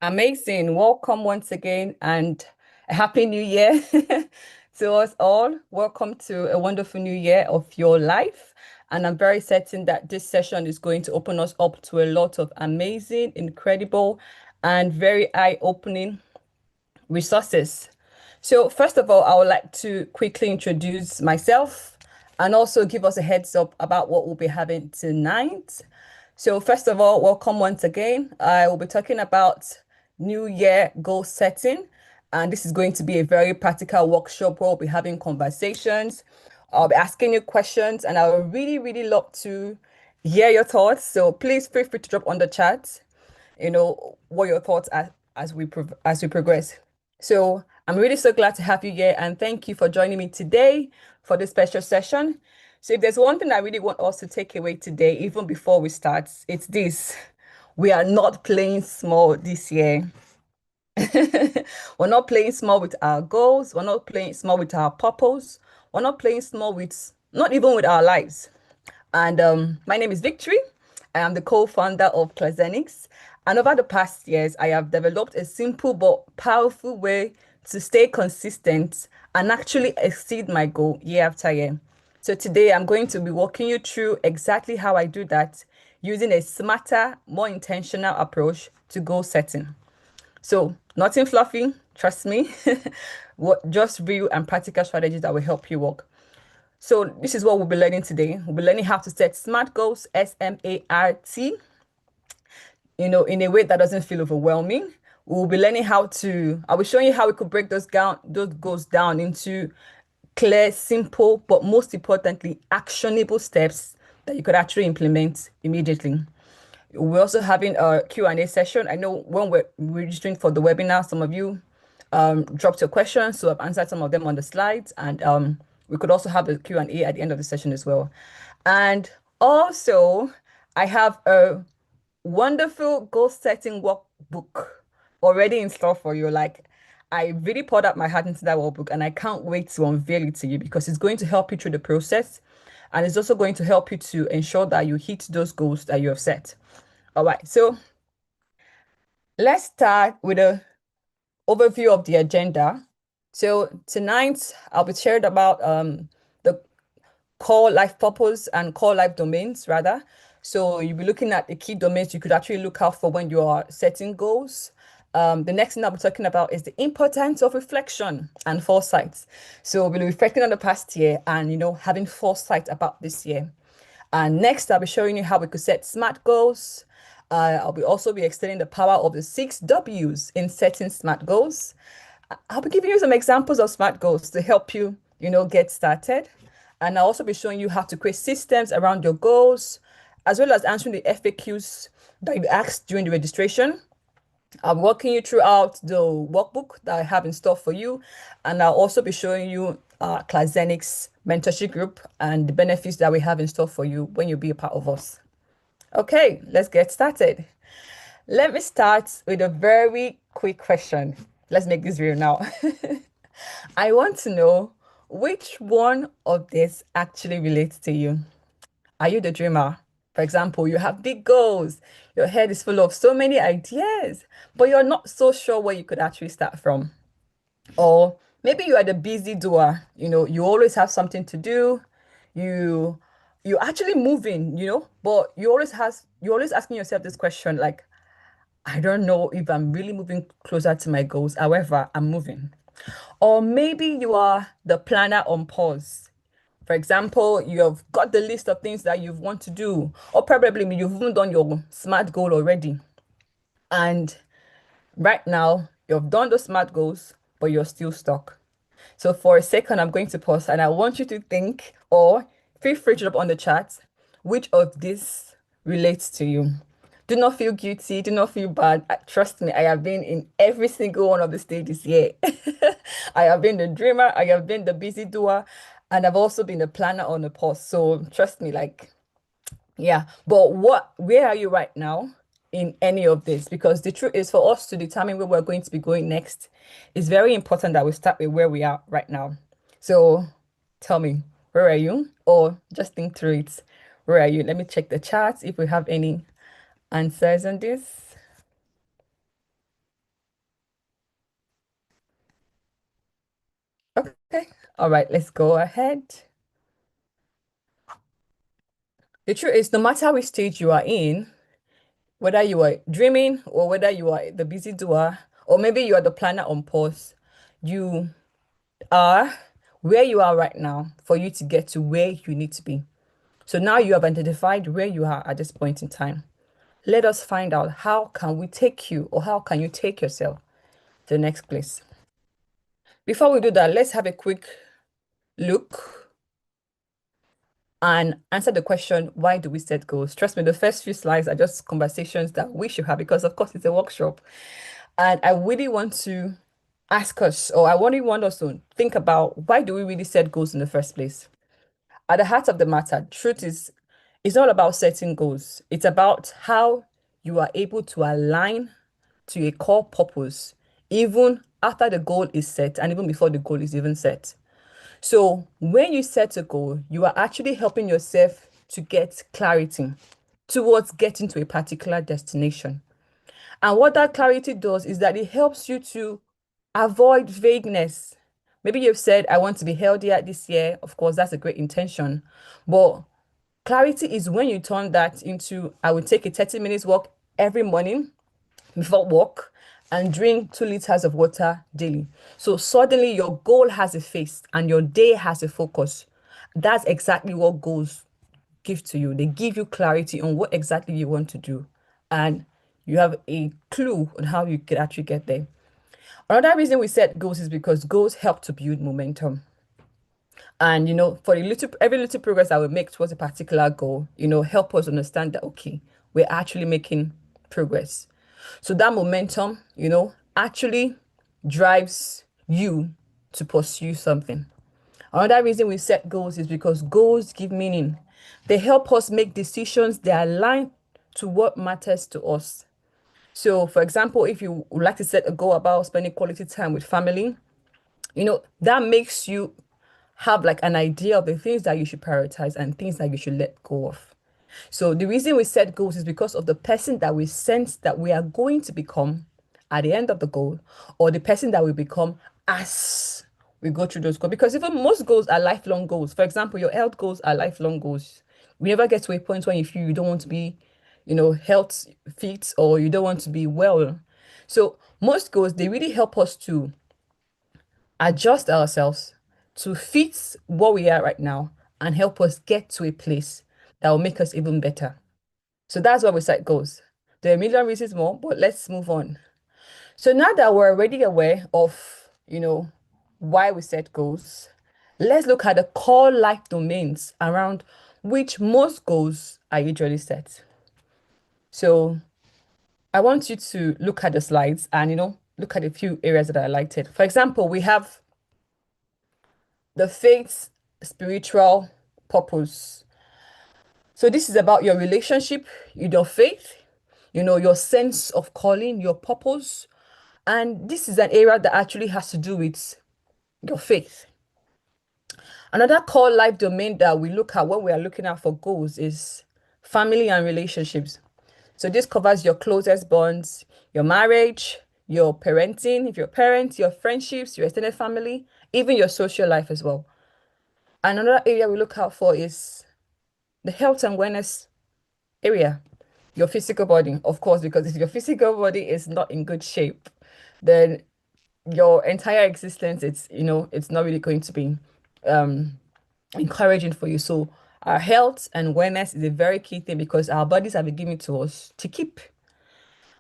Amazing. Welcome once again and a happy new year to us all. Welcome to a wonderful new year of your life. And I'm very certain that this session is going to open us up to a lot of amazing, incredible, and very eye-opening resources. So, first of all, I would like to quickly introduce myself and also give us a heads up about what we'll be having tonight. So, first of all, welcome once again. I will be talking about New Year goal setting, and this is going to be a very practical workshop where we'll be having conversations. I'll be asking you questions, and I would really, really love to hear your thoughts. So, please feel free to drop on the chat, what your thoughts are as we progress. So I'm really so glad to have you here and thank you for joining me today for this special session. So if there's one thing I really want us to take away today, even before we start, it's this. We are not playing small this year. We're not playing small with our goals. We're not playing small with our purpose. We're not playing small with, not even with our lives. And my name is Victory. I am the co-founder of Clazenix. And over the past years, I have developed a simple but powerful way to stay consistent and actually exceed my goal year after year. So today I'm going to be walking you through exactly how I do that using a smarter, more intentional approach to goal setting. So nothing fluffy, trust me. What just real and practical strategies that will help you work. So this is what we'll be learning today. We'll be learning how to set SMART goals, SMART, in a way that doesn't feel overwhelming. We'll be learning I'll be showing you how we could break those goals down into clear, simple, but most importantly, actionable steps that you could actually implement immediately. We're also having a Q&A session. I know when we're registering for the webinar, some of you dropped your questions, so I've answered some of them on the slides, and we could also have a Q&A at the end of the session as well. And also, I have a wonderful goal setting workbook already in store for you. Like, I really poured out my heart into that workbook, and I can't wait to unveil it to you because it's going to help you through the process, and it's also going to help you to ensure that you hit those goals that you have set. All right, so let's start with a overview of the agenda. So tonight I'll be sharing about the core life purpose and core life domains rather. So you'll be looking at the key domains you could actually look out for when you are setting goals. The next thing I'll be talking about is the importance of reflection and foresight. So we'll be reflecting on the past year and having foresight about this year. And next, I'll be showing you how we could set SMART goals. I'll be also be extending the power of the 6 Ws in setting SMART goals. I'll be giving you some examples of SMART goals to help you, get started. And I'll also be showing you how to create systems around your goals, as well as answering the FAQs that you asked during the registration. I'm walking you throughout the workbook that I have in store for you, and I'll also be showing you Clazenix mentorship group and the benefits that we have in store for you when you be a part of us. Okay, let's get started. Let me start with a very quick question. Let's make this real now. I want to know which one of this actually relates to you. Are you the dreamer? For example, you have big goals, your head is full of so many ideas, but you're not so sure where you could actually start from. Or maybe you are the busy doer, you always have something to do, you you're actually moving, but you're always asking yourself this question like, I don't know if I'm really moving closer to my goals. However, I'm moving. Or maybe you are the planner on pause. For example, you have got the list of things that you want to do, or probably you've even done your SMART goal already. And right now, you've done the SMART goals, but you're still stuck. So for a second, I'm going to pause and I want you to think, or feel free to drop on the chat, which of this relates to you. Do not feel guilty, do not feel bad. Trust me, I have been in every single one of the stages here. I have been the dreamer, I have been the busy doer, and I've also been the planner on the pause. So trust me, like, yeah. But where are you right now in any of this? Because the truth is, for us to determine where we're going to be going next, it's very important that we start with where we are right now. So tell me, where are you? Or just think through it. Where are you? Let me check the charts if we have any answers on this. Okay. All right, let's go ahead. The truth is, no matter which stage you are in, whether you are dreaming or whether you are the busy doer, or maybe you are the planner on pause, you are where you are right now for you to get to where you need to be. So now you have identified where you are at this point in time. Let us find out how can we take you or how can you take yourself to the next place. Before we do that, let's have a quick look and answer the question, why do we set goals? Trust me, the first few slides are just conversations that we should have because, of course, it's a workshop. And I really want to ask us, or I really want us to think about why do we really set goals in the first place? At the heart of the matter, truth is, it's not about setting goals. It's about how you are able to align to a core purpose, even after the goal is set and even before the goal is even set. So when you set a goal, you are actually helping yourself to get clarity towards getting to a particular destination. And what that clarity does is that it helps you to avoid vagueness. Maybe you've said, I want to be healthier this year. Of course, that's a great intention. But clarity is when you turn that into, I will take a 30 minutes walk every morning before work and drink 2 liters of water daily. So suddenly your goal has a face and your day has a focus. That's exactly what goals give to you. They give you clarity on what exactly you want to do. And you have a clue on how you could actually get there. Another reason we set goals is because goals help to build momentum. And for the little every little progress that we make towards a particular goal, help us understand that okay, we're actually making progress. So that momentum, actually drives you to pursue something. Another reason we set goals is because goals give meaning. They help us make decisions that align to what matters to us. So, for example, if you would like to set a goal about spending quality time with family, that makes you have like an idea of the things that you should prioritize and things that you should let go of. So the reason we set goals is because of the person that we sense that we are going to become at the end of the goal, or the person that we become as we go through those goals. Because even most goals are lifelong goals. For example, your health goals are lifelong goals. We never get to a point when you feel you don't want to be, health fit or you don't want to be well. So most goals, they really help us to adjust ourselves to fit what we are right now and help us get to a place that will make us even better. So that's why we set goals. There are a million reasons more, but let's move on. So now that we're already aware of, why we set goals, let's look at the core life domains around which most goals are usually set. So I want you to look at the slides and, look at a few areas that I highlighted. For example, we have the faith, spiritual purpose. So this is about your relationship, your faith, your sense of calling, your purpose. And this is an area that actually has to do with your faith. Another core life domain that we look at when we are looking out for goals is family and relationships. So this covers your closest bonds, your marriage, your parenting, if you're a parent, your friendships, your extended family, even your social life as well. And another area we look out for is the health and wellness area, your physical body, of course, because if your physical body is not in good shape, then your entire existence, it's not really going to be um encouraging for you. So our health and wellness is a very key thing because our bodies have been given to us to keep.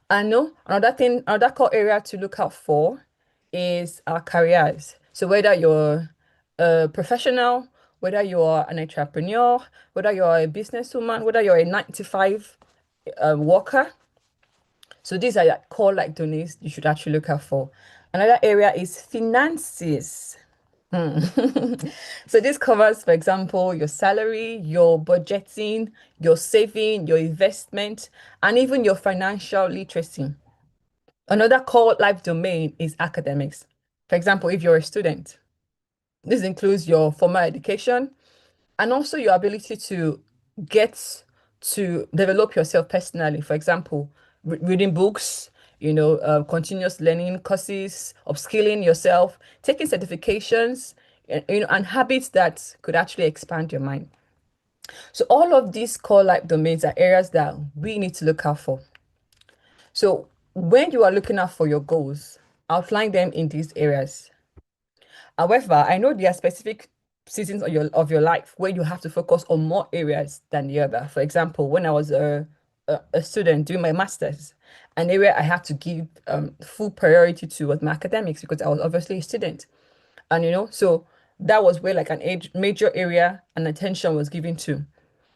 And no, another core area to look out for is our careers. So whether you're a professional, whether you're an entrepreneur, whether you're a businesswoman, whether you're a 9 to 5 worker. So these are like core like donations you should actually look out for. Another area is finances. Hmm. So this covers, for example, your salary, your budgeting, your saving, your investment, and even your financial literacy. Another core life domain is academics. For example, if you're a student, this includes your formal education and also your ability to get to develop yourself personally. For example, reading books, continuous learning courses, upskilling yourself, taking certifications, and habits that could actually expand your mind. So all of these core life domains are areas that we need to look out for. So when you are looking out for your goals, outline them in these areas. However, I know there are specific seasons of your life where you have to focus on more areas than the other. For example, when I was a student doing my master's, an area I had to give full priority to was my academics because I was obviously a student. And so that was where like an age major area and attention was given to.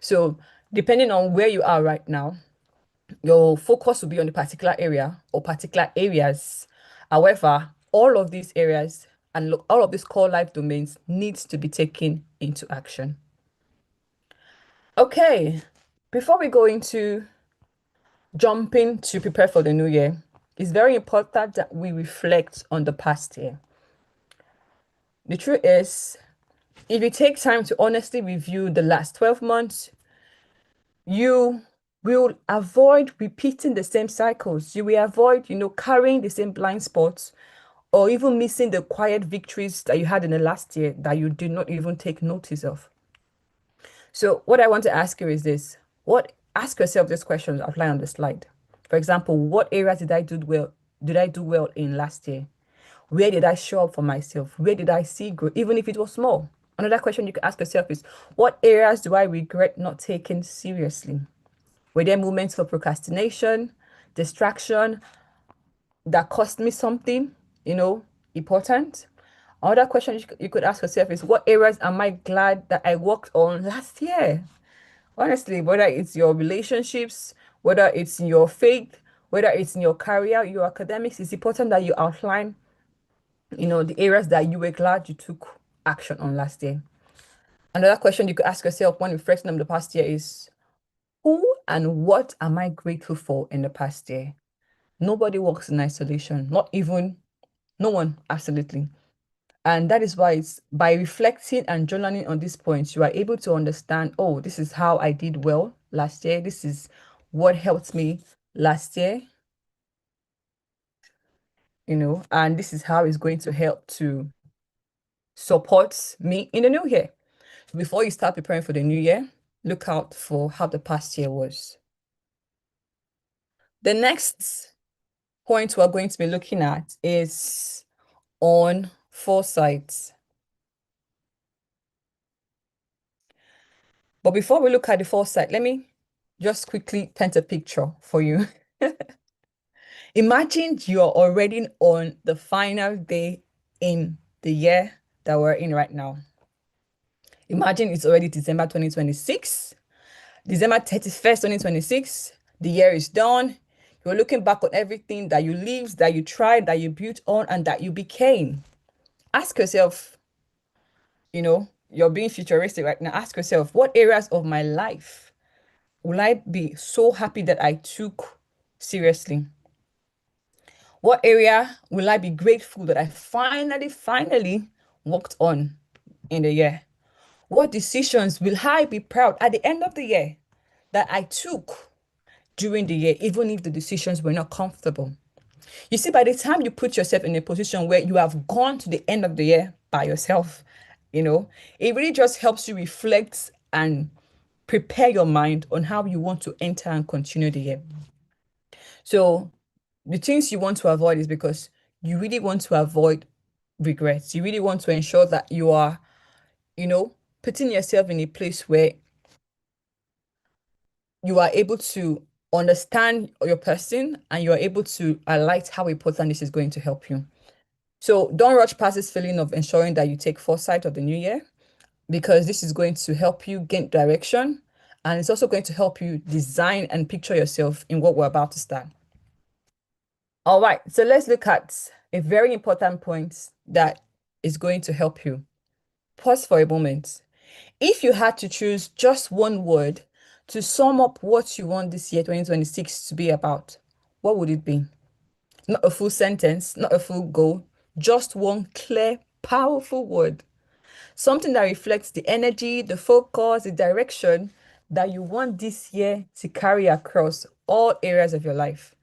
So depending on where you are right now, your focus will be on a particular area or particular areas. However, all of these areas and look, all of these core life domains needs to be taken into action. Okay, before we go into jumping to prepare for the new year, it's very important that we reflect on the past year. The truth is, if you take time to honestly review the last 12 months, you will avoid repeating the same cycles. You will avoid, carrying the same blind spots or even missing the quiet victories that you had in the last year that you did not even take notice of. So what I want to ask you is this. Ask yourself this question outlined on the slide. For example, what areas did I do well in last year? Where did I show up for myself? Where did I see growth, even if it was small? Another question you can ask yourself is, what areas do I regret not taking seriously? Were there moments for procrastination, distraction that cost me something, important? Another question you could ask yourself is, what areas am I glad that I worked on last year? Honestly, whether it's your relationships, whether it's in your faith, whether it's in your career, your academics, it's important that you outline, the areas that you were glad you took action on last year. Another question you could ask yourself when reflecting on the past year is, who and what am I grateful for in the past year? Nobody works in isolation, not even no one, absolutely. And that is why it's by reflecting and journaling on these points, you are able to understand, oh, this is how I did well last year. This is what helped me last year, and this is how it's going to help to support me in the new year. Before you start preparing for the new year, look out for how the past year was. The next point we're going to be looking at is on foresight. But before we look at the foresight, let me just quickly paint a picture for you. Imagine you're already on the final day in the year that we're in right now. Imagine it's already December 2026, December 31st, 2026. The year is done. You're looking back on everything that you lived, that you tried, that you built on, and that you became. Ask yourself, you're being futuristic right now. Ask yourself, what areas of my life will I be so happy that I took seriously? What area will I be grateful that I finally worked on in the year? What decisions will I be proud at the end of the year that I took during the year, even if the decisions were not comfortable? You see, by the time you put yourself in a position where you have gone to the end of the year by yourself, it really just helps you reflect and prepare your mind on how you want to enter and continue the year. So the things you want to avoid is because you really want to avoid regrets. You really want to ensure that you are, putting yourself in a place where you are able to understand your person and you are able to highlight how important this is going to help you. So don't rush past this feeling of ensuring that you take foresight of the new year, because this is going to help you gain direction and it's also going to help you design and picture yourself in what we're about to start. All right, so let's look at a very important point that is going to help you. Pause for a moment. If you had to choose just one word to sum up what you want this year, 2026, to be about, what would it be? Not a full sentence, not a full goal, just one clear, powerful word. Something that reflects the energy, the focus, the direction that you want this year to carry across all areas of your life.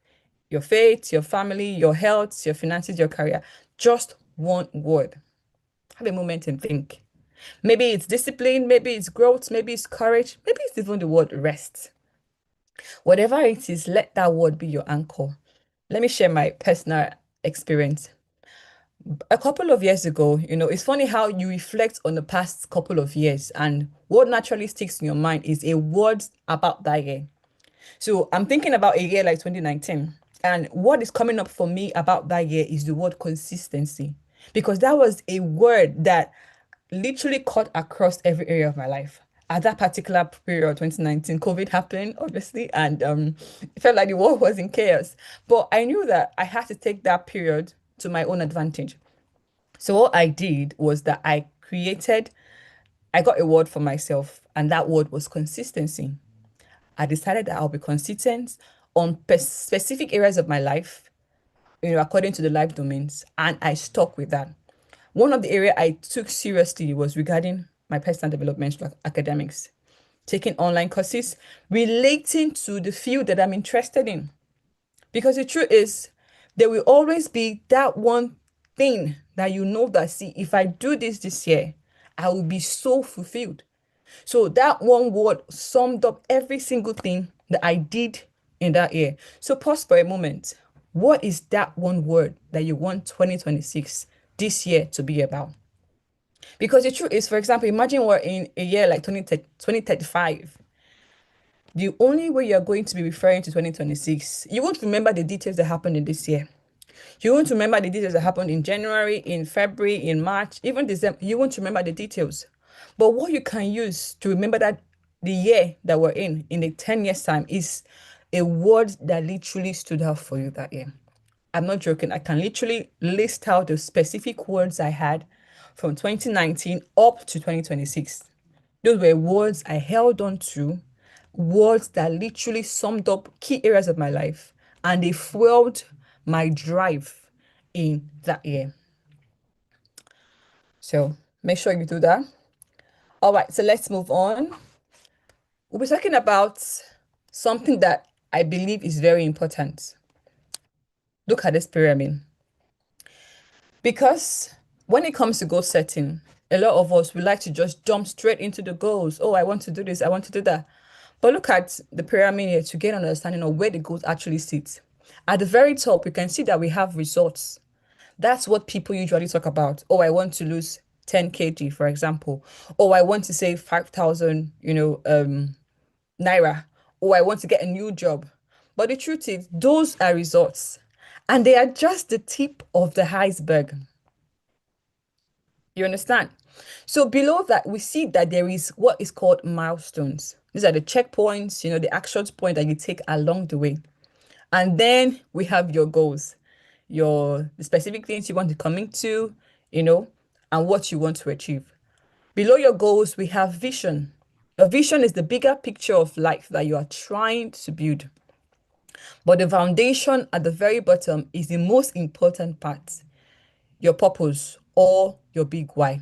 your faith, your family, your health, your finances, your career. Just one word. Have a moment and think. Maybe it's discipline, maybe it's growth, maybe it's courage, maybe it's even the word rest. Whatever it is, let that word be your anchor. Let me share my personal experience. A couple of years ago, it's funny how you reflect on the past couple of years, and what naturally sticks in your mind is a word about that year. So I'm thinking about a year like 2019, and what is coming up for me about that year is the word consistency, because that was a word that literally cut across every area of my life. At that particular period, 2019, COVID happened, obviously, and it felt like the world was in chaos. But I knew that I had to take that period to my own advantage. So what I did was that I got a word for myself, and that word was consistency. I decided that I'll be consistent on specific areas of my life, according to the life domains, and I stuck with that. One of the area I took seriously was regarding my personal development academics, taking online courses relating to the field that I'm interested in. Because the truth is, there will always be that one thing that that, see, if I do this year, I will be so fulfilled. So that one word summed up every single thing that I did in that year. So pause for a moment. What is that one word that you want 2026 this year to be about? Because the truth is, for example, imagine we're in a year like 2035. The only way you're going to be referring to 2026, you won't remember the details that happened in this year. You won't remember the details that happened in January, in February, in March, even December. You won't remember the details. But what you can use to remember that the year that we're in the 10 years time, is a word that literally stood out for you that year. I'm not joking. I can literally list out the specific words I had from 2019 up to 2026. Those were words I held on to, words that literally summed up key areas of my life, and they fueled my drive in that year. So make sure you do that. All right, so let's move on. We'll be talking about something that I believe is very important. Look at this pyramid. Because when it comes to goal setting, a lot of us, we like to just jump straight into the goals. Oh, I want to do this, I want to do that. But look at the pyramid here to get an understanding of where the goals actually sit. At the very top, you can see that we have results. That's what people usually talk about. Oh, I want to lose 10 kg, for example. Oh, I want to save 5,000, naira. Oh, I want to get a new job. But the truth is, those are results. And they are just the tip of the iceberg. You understand? So below that, we see that there is what is called milestones. These are the checkpoints, the action point that you take along the way. And then we have your goals, the specific things you want to commit to, and what you want to achieve. Below your goals, we have vision. A vision is the bigger picture of life that you are trying to build. But the foundation at the very bottom is the most important part, your purpose or your big why.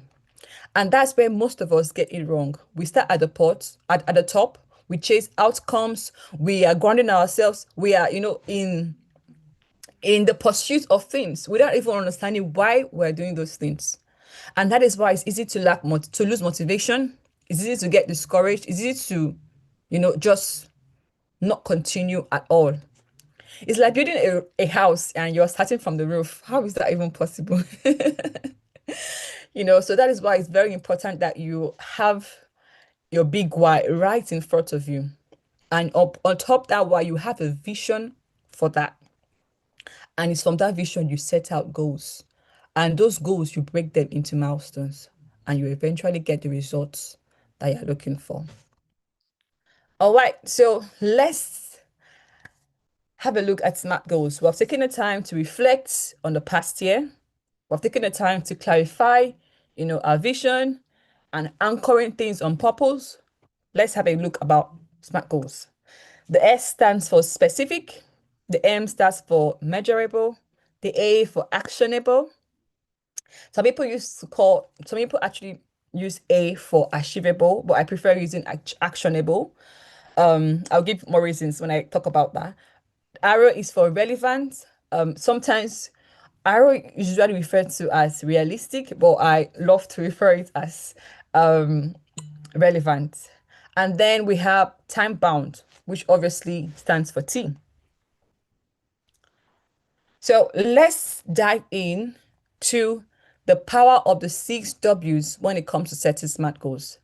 And that's where most of us get it wrong. We start at at the top, we chase outcomes, we are grounding ourselves, we are, in the pursuit of things without even understanding why we're doing those things. And that is why it's easy to lose motivation. It's easy to get discouraged. It's easy to, just not continue at all. It's like building a house and you're starting from the roof. How is that even possible? So that is why it's very important that you have your big why right in front of you. And up on top that why, you have a vision for that. And it's from that vision you set out goals. And those goals, you break them into milestones. And you eventually get the results that you're looking for. All right, so let's have a look at SMART goals. We've taken the time to reflect on the past year. We've taken the time to clarify, our vision and anchoring things on purpose. Let's have a look about SMART goals. The S stands for specific, the M stands for measurable, the A for actionable. Some people actually use A for achievable, but I prefer using actionable. I'll give more reasons when I talk about that. Arrow is for relevant. Sometimes arrow is usually referred to as realistic, but I love to refer it as um, relevant. And then we have time bound, which obviously stands for T. So let's dive in to the power of the six W's when it comes to setting SMART goals.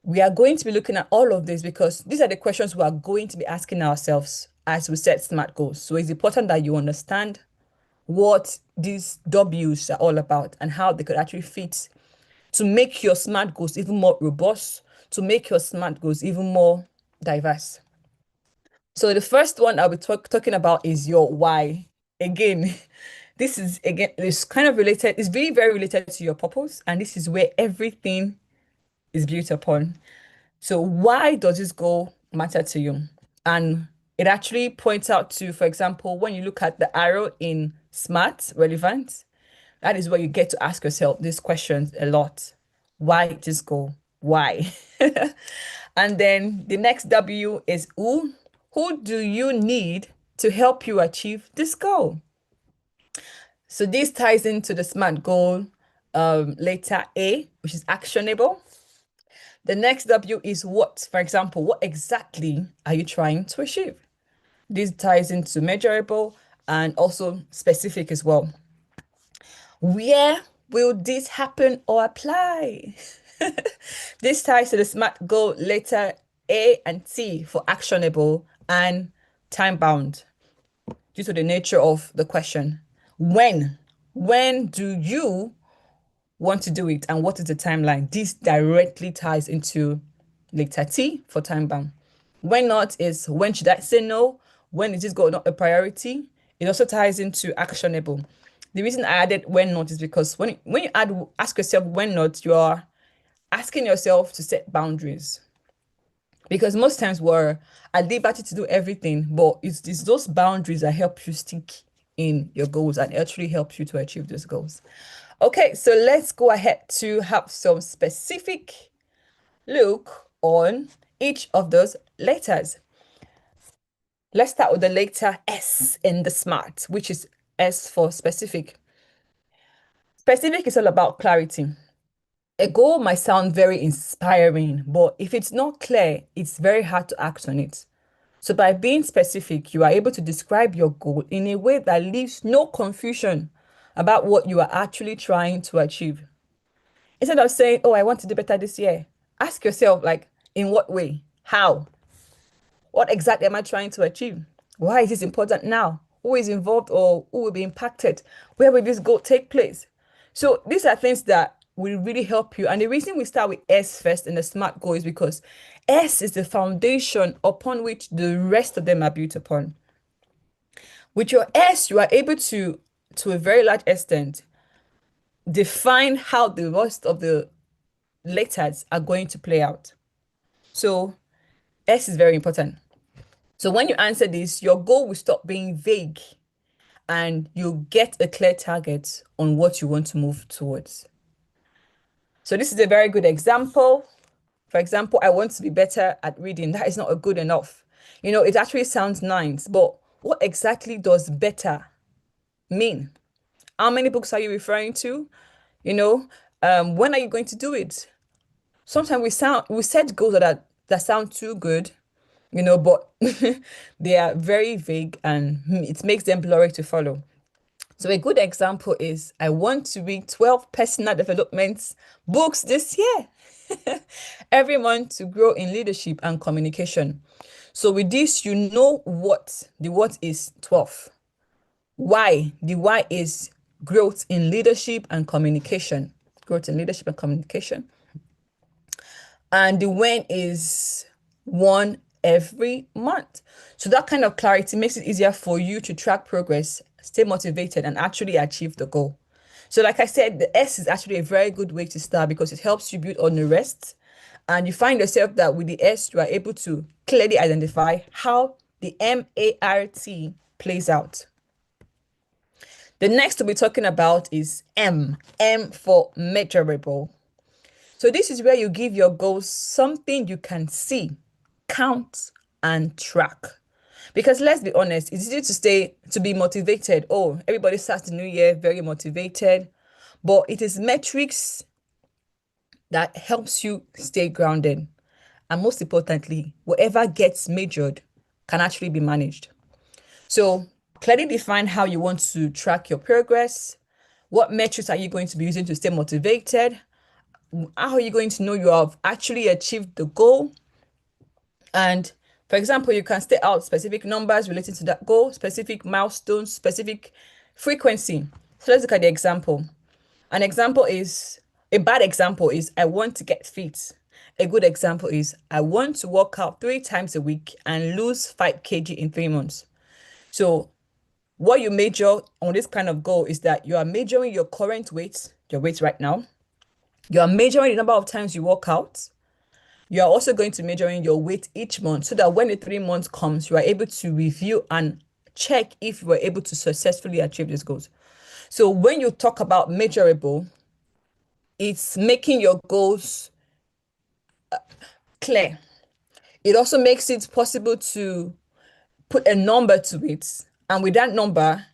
We are going to be looking at all of this because these are the questions we are going to be asking ourselves as we set SMART goals. So it's important that you understand what these W's are all about and how they could actually fit to make your SMART goals even more robust, to make your SMART goals even more diverse. So the first one I'll be talking about is your why. Again, this is again, it's kind of related, it's very, very related to your purpose, and this is where everything is built upon. So why does this goal matter to you? And it actually points out to, for example, when you look at the arrow in SMART, relevant, that is where you get to ask yourself these questions a lot. Why this goal? Why? And then the next W is who. Who do you need to help you achieve this goal? So this ties into the SMART goal, letter A, which is actionable. The next W is what. For example, what exactly are you trying to achieve? This ties into measurable and also specific as well. Where will this happen or apply? This ties to the SMART goal letter A and T for actionable and time bound due to the nature of the question. When? When do you want to do it and what is the timeline? This directly ties into letter T for time bound. When not is when should I say no? When is this goal not a priority? It also ties into actionable. The reason I added when not is because when you ask yourself when not, you are asking yourself to set boundaries. Because most times we're at liberty to do everything, but it's those boundaries that help you stick in your goals and actually help you to achieve those goals. Okay, so let's go ahead to have some specific look on each of those letters. Let's start with the letter S in the SMART, which is S for specific. Specific is all about clarity. A goal might sound very inspiring, but if it's not clear, it's very hard to act on it. So by being specific, you are able to describe your goal in a way that leaves no confusion about what you are actually trying to achieve. Instead of saying, "Oh, I want to do better this year," ask yourself, like, in what way? How? What exactly am I trying to achieve? Why is this important now? Who is involved or who will be impacted? Where will this goal take place? So these are things that will really help you. And the reason we start with S first in the SMART goal is because S is the foundation upon which the rest of them are built upon. With your S, you are able to a very large extent, define how the rest of the letters are going to play out. So S is very important. So when you answer this, your goal will stop being vague and you get a clear target on what you want to move towards. So this is a very good example. For example, I want to be better at reading. That is not a good enough. You know, it actually sounds nice, but what exactly does better mean? How many books are you referring to? You know, when are you going to do it? Sometimes we set goals that sound too good, you know, but they are very vague and it makes them blurry to follow. So a good example is I want to read 12 personal development books this year. Every month to grow in leadership and communication. So with this, you know what is 12. Why? The why is growth in leadership and communication. Growth in leadership and communication. And the when is one every month. So that kind of clarity makes it easier for you to track progress, stay motivated, and actually achieve the goal. So, like I said, the S is actually a very good way to start because it helps you build on the rest. And you find yourself that with the S, you are able to clearly identify how the MART plays out. The next we'll be talking about is M. M for measurable. So this is where you give your goals something you can see, count, and track. Because let's be honest, it's easy to be motivated. Oh, everybody starts the new year very motivated, but it is metrics that helps you stay grounded. And most importantly, whatever gets measured can actually be managed. So clearly define how you want to track your progress. What metrics are you going to be using to stay motivated? How are you going to know you have actually achieved the goal? And for example, you can state out specific numbers related to that goal, specific milestones, specific frequency. So let's look at the example. An example is a bad example is I want to get fit. A good example is I want to work out 3 times a week and lose 5 kg in 3 months. So what you measure on this kind of goal is that you are measuring your current weight, your weight right now. You are measuring the number of times you work out. You are also going to measuring your weight each month so that when the 3 months comes, you are able to review and check if you were able to successfully achieve these goals. So when you talk about measurable, it's making your goals clear. It also makes it possible to put a number to it. And with that number,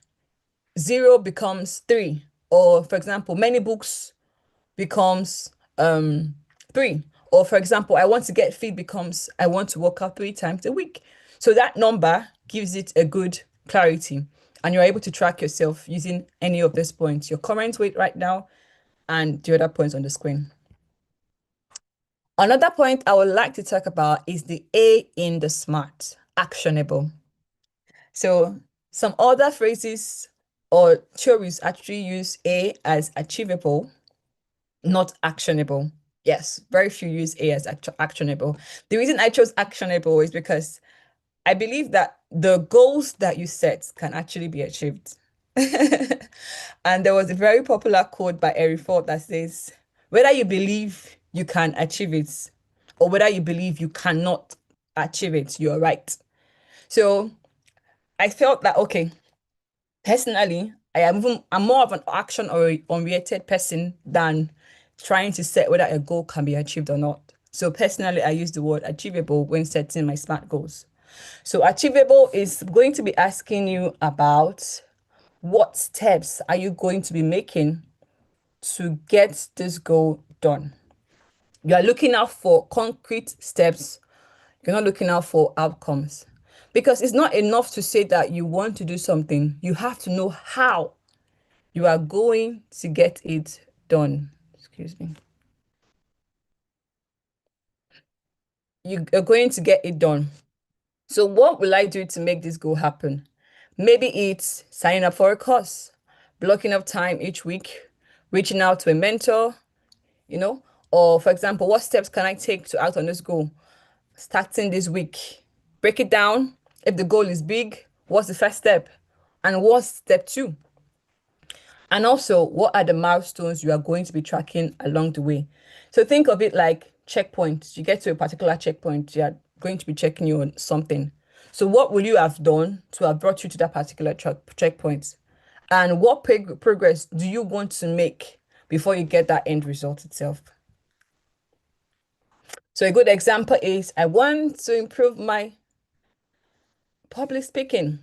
0 becomes 3. Or for example, many books becomes 3. Or for example, I want to get fit becomes I want to work out 3 times a week. So that number gives it a good clarity. And you're able to track yourself using any of these points, your current weight right now and the other points on the screen. Another point I would like to talk about is the A in the SMART, actionable. So some other phrases or theories actually use A as achievable, not actionable. Yes, very few use A as actionable. The reason I chose actionable is because I believe that the goals that you set can actually be achieved. And there was a very popular quote by Henry Ford that says, whether you believe you can achieve it or whether you believe you cannot achieve it, you're right. So I felt that, okay, personally, I'm more of an action or oriented person than trying to set whether a goal can be achieved or not. So personally, I use the word achievable when setting my SMART goals. So achievable is going to be asking you about what steps are you going to be making to get this goal done. You are looking out for concrete steps. You're not looking out for outcomes. Because it's not enough to say that you want to do something. You have to know how you are going to get it done. Excuse me. You're going to get it done. So what will I do to make this goal happen? Maybe it's signing up for a course, blocking off time each week, reaching out to a mentor, you know, or for example, what steps can I take to act on this goal? Starting this week. Break it down. If the goal is big, what's the first step? And what's step 2? And also, what are the milestones you are going to be tracking along the way? So think of it like checkpoints. You get to a particular checkpoint, you are going to be checking you on something. So what will you have done to have brought you to that particular checkpoint? And what progress do you want to make before you get that end result itself? So a good example is I want to improve my public speaking,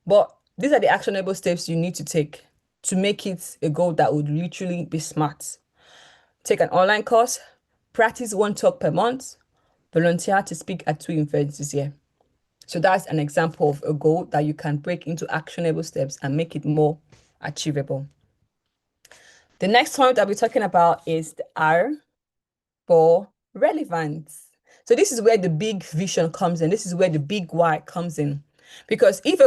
but these are the actionable steps you need to take to make it a goal that would literally be smart. Take an online course, practice one talk per month, volunteer to speak at 2 events this year. So that's an example of a goal that you can break into actionable steps and make it more achievable. The next point I'll be talking about is the R for relevance. So this is where the big vision comes in. This is where the big why comes in. Because if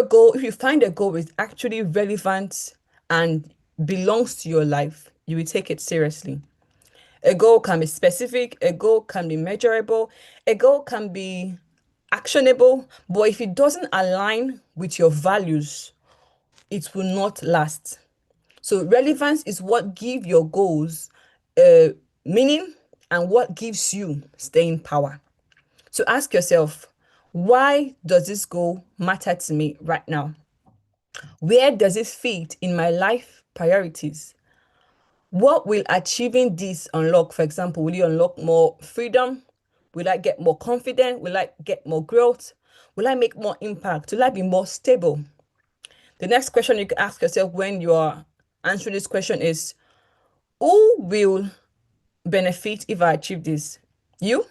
you find a goal is actually relevant and belongs to your life, you will take it seriously. A goal can be specific, a goal can be measurable, a goal can be actionable, but if it doesn't align with your values, it will not last. So relevance is what gives your goals meaning and what gives you staying power. So ask yourself, why does this goal matter to me right now? Where does it fit in my life priorities? What will achieving this unlock? For example, will you unlock more freedom? Will I get more confident? Will I get more growth? Will I make more impact? Will I be more stable? The next question you can ask yourself when you are answering this question is, who will benefit if I achieve this? You,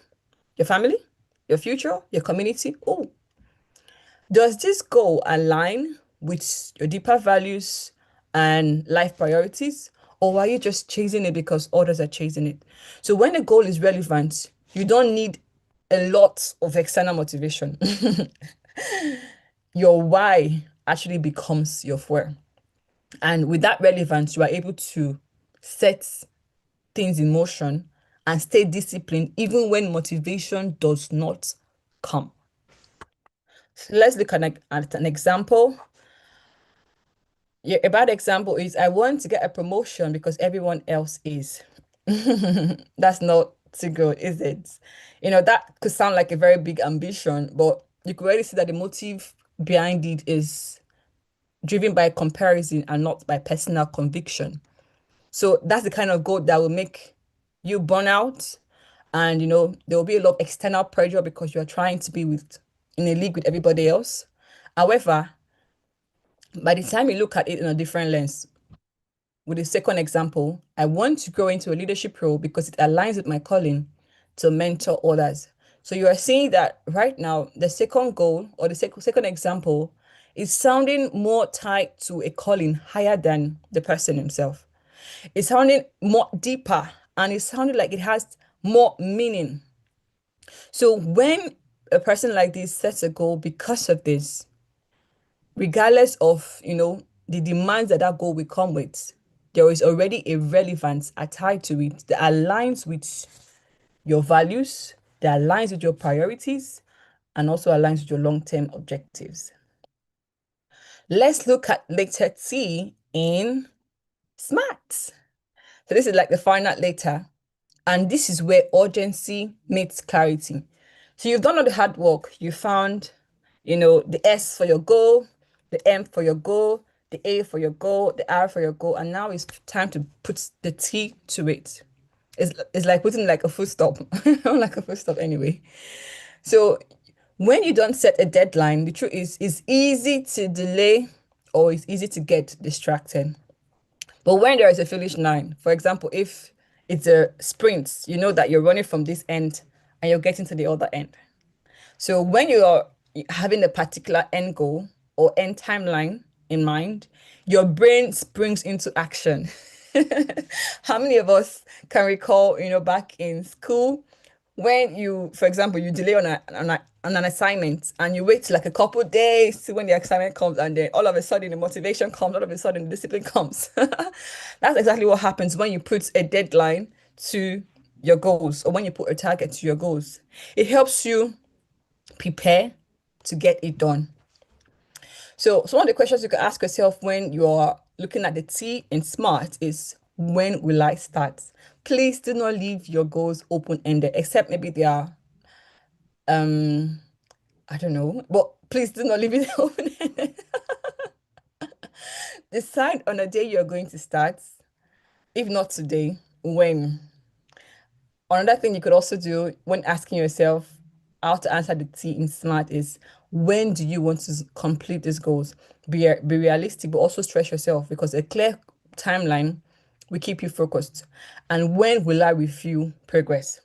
your family, your future, your community? Who? Does this goal align with your deeper values and life priorities? Or are you just chasing it because others are chasing it? So when a goal is relevant, you don't need a lot of external motivation. Your why actually becomes your where. And with that relevance, you are able to set things in motion and stay disciplined even when motivation does not come. So let's look at an example. Yeah, a bad example is I want to get a promotion because everyone else is. That's not too good, is it? That could sound like a very big ambition, but you could already see that the motive behind it is driven by comparison and not by personal conviction. So that's the kind of goal that will make you burn out. And there will be a lot of external pressure because you're trying to be in a league with everybody else. However, by the time you look at it in a different lens, with the second example, I want to grow into a leadership role because it aligns with my calling to mentor others. So you are seeing that right now, the second goal or the second example is sounding more tied to a calling higher than the person himself. It's sounding more deeper and it's sounding like it has more meaning. So when a person like this sets a goal because of this, regardless of, the demands that that goal will come with, there is already a relevance attached to it that aligns with your values, that aligns with your priorities, and also aligns with your long-term objectives. Let's look at letter T in SMART. So this is like the final letter. And this is where urgency meets clarity. So you've done all the hard work. You found, the S for your goal, the M for your goal, the A for your goal, the R for your goal. And now it's time to put the T to it. It's like putting like a full stop, like a full stop anyway. So when you don't set a deadline, the truth is it's easy to delay or it's easy to get distracted. But when there is a finish line, for example, if it's a sprint, you know that you're running from this end and you're getting to the other end. So when you are having a particular end goal or end timeline in mind, your brain springs into action. How many of us can recall, back in school when you, for example, you delay on an assignment and you wait like a couple days to when the assignment comes and then all of a sudden the motivation comes, all of a sudden the discipline comes. That's exactly what happens when you put a deadline to your goals or when you put a target to your goals. It helps you prepare to get it done. So some of the questions you can ask yourself when you're looking at the T in SMART is, when will I start? Please do not leave your goals open-ended, except maybe they are, I don't know, but please do not leave it open-ended. Decide on a day you're going to start. If not today, when? Another thing you could also do when asking yourself how to answer the T in SMART is, when do you want to complete these goals? Be realistic, but also stress yourself because a clear timeline will keep you focused. And when will I review progress?